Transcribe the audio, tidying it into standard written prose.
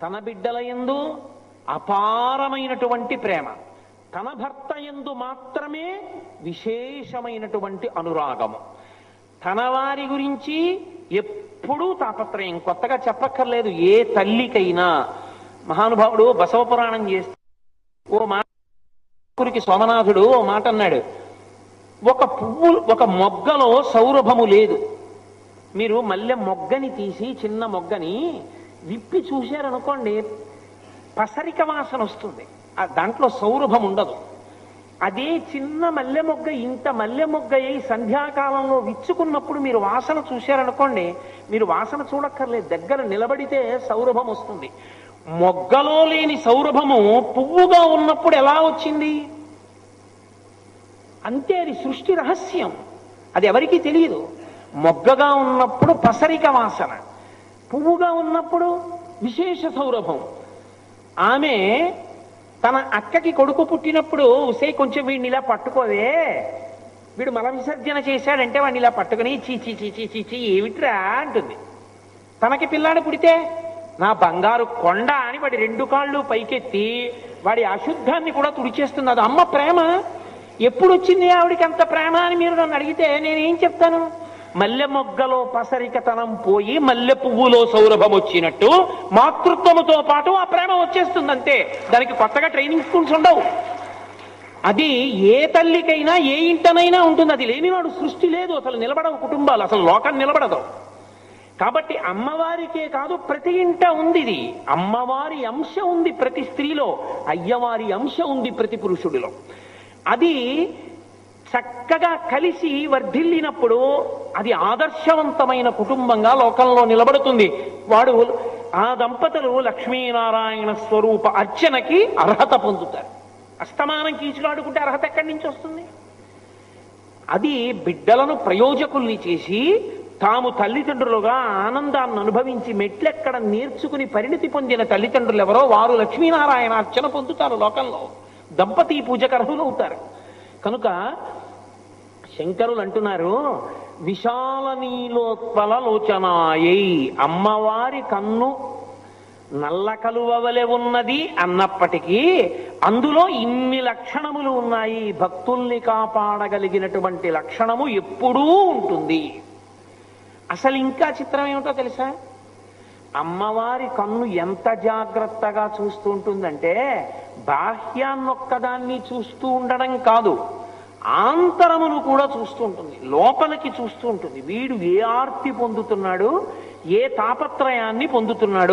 తన బిడ్డల యందు అపారమైనటువంటి ప్రేమ, తన భర్త యందు మాత్రమే విశేషమైనటువంటి అనురాగము, తన వారి గురించి ఎప్పుడూ తాపత్రయం. కొత్తగా చెప్పక్కర్లేదు ఏ తల్లికైనా. మహానుభావుడు బసవ పురాణం చేస్తే ఓ మాటకి సోమనాథుడు ఓ మాట అన్నాడు, ఒక మొగ్గలో సౌరభము లేదు. మీరు మల్లె మొగ్గని తీసి, చిన్న మొగ్గని విప్పి చూశారనుకోండి, పసరిక వాసన వస్తుంది, దాంట్లో సౌరభం ఉండదు. అదే చిన్న మల్లె మొగ్గ ఇంత మల్లె మొగ్గ అయి సంధ్యాకాలంలో విచ్చుకున్నప్పుడు మీరు వాసన చూశారనుకోండి, మీరు వాసన చూడక్కర్లేదు, దగ్గర నిలబడితే సౌరభం వస్తుంది. మొగ్గలో లేని సౌరభము పువ్వుగా ఉన్నప్పుడు ఎలా వచ్చింది? అంతే, అది సృష్టి రహస్యం, అది ఎవరికీ తెలియదు. మొగ్గగా ఉన్నప్పుడు పసరిక వాసన, పువ్వుగా ఉన్నప్పుడు విశేష సౌరభం. ఆమె తన అక్కకి కొడుకు పుట్టినప్పుడు ఉసే కొంచెం వీడిని ఇలా పట్టుకోదే, వీడు మల విసర్జన చేశాడంటే వాడిని ఇలా పట్టుకుని చీచి చీచి చీచి ఏమిట్రా అంటుంది. తనకి పిల్లాడు పుడితే నా బంగారు కొండ అని వాడి రెండు కాళ్ళు పైకెత్తి వాడి అశుద్ధాన్ని కూడా తుడిచేస్తుంది. అది అమ్మ ప్రేమ. ఎప్పుడు వచ్చింది ఆవిడికి అంత ప్రేమ అని మీరు నన్ను అడిగితే నేనేం చెప్తాను? మల్లె మొగ్గలో పసరికతనం పోయి మల్లె పువ్వులో సౌరభం వచ్చినట్టు మాతృత్వముతో పాటు ఆ ప్రేమ వచ్చేస్తుంది అంతే. దానికి కొత్తగా ట్రైనింగ్ స్కూల్స్ ఉండవు. అది ఏ తల్లికైనా ఏ ఇంటనైనా ఉంటుంది. అది లేనివాడు సృష్టి లేదు, అసలు నిలబడవు కుటుంబాలు, అసలు లోకం నిలబడదు. కాబట్టి అమ్మవారికే కాదు ప్రతి ఇంట ఉంది ఇది. అమ్మవారి అంశ ఉంది ప్రతి స్త్రీలో, అయ్యవారి అంశ ఉంది ప్రతి పురుషుడిలో. అది చక్కగా కలిసి వర్ధిల్లినప్పుడు అది ఆదర్శవంతమైన కుటుంబంగా లోకంలో నిలబడుతుంది. ఆ దంపతులు లక్ష్మీనారాయణ స్వరూప అర్చనకి అర్హత పొందుతారు. అస్తమానం కీచులాడుకుంటే అర్హత ఎక్కడి నుంచి వస్తుంది? అది బిడ్డలను ప్రయోజకుల్ని చేసి తాము తల్లిదండ్రులుగా ఆనందాన్ని అనుభవించి మెట్లెక్కడ నేర్చుకుని పరిణితి పొందిన తల్లిదండ్రులు ఎవరో వారు లక్ష్మీనారాయణ అర్చన పొందుతారు, లోకంలో దంపతి పూజకు అర్హులవుతారు. కనుక శంకరులు అంటున్నారు, విశాల నీలోత్పల లోచనాయై, అమ్మవారి కన్ను నల్ల కలువవలె ఉన్నది అన్నప్పటికీ అందులో ఇన్ని లక్షణములు ఉన్నాయి. భక్తుల్ని కాపాడగలిగినటువంటి లక్షణము ఎప్పుడూ ఉంటుంది. అసలు ఇంకా చిత్రం ఏమిటో తెలుసా? అమ్మవారి కన్ను ఎంత జాగ్రత్తగా చూస్తూ ఉంటుందంటే బాహ్యాన్నొక్కదాన్ని చూస్తూ ఉండడం కాదు, ఆంతరమును కూడా చూస్తూ ఉంటుంది, లోపలికి చూస్తూ ఉంటుంది. వీడు ఏ ఆర్తి పొందుతున్నాడు, ఏ తాపత్రయాన్ని పొందుతున్నాడు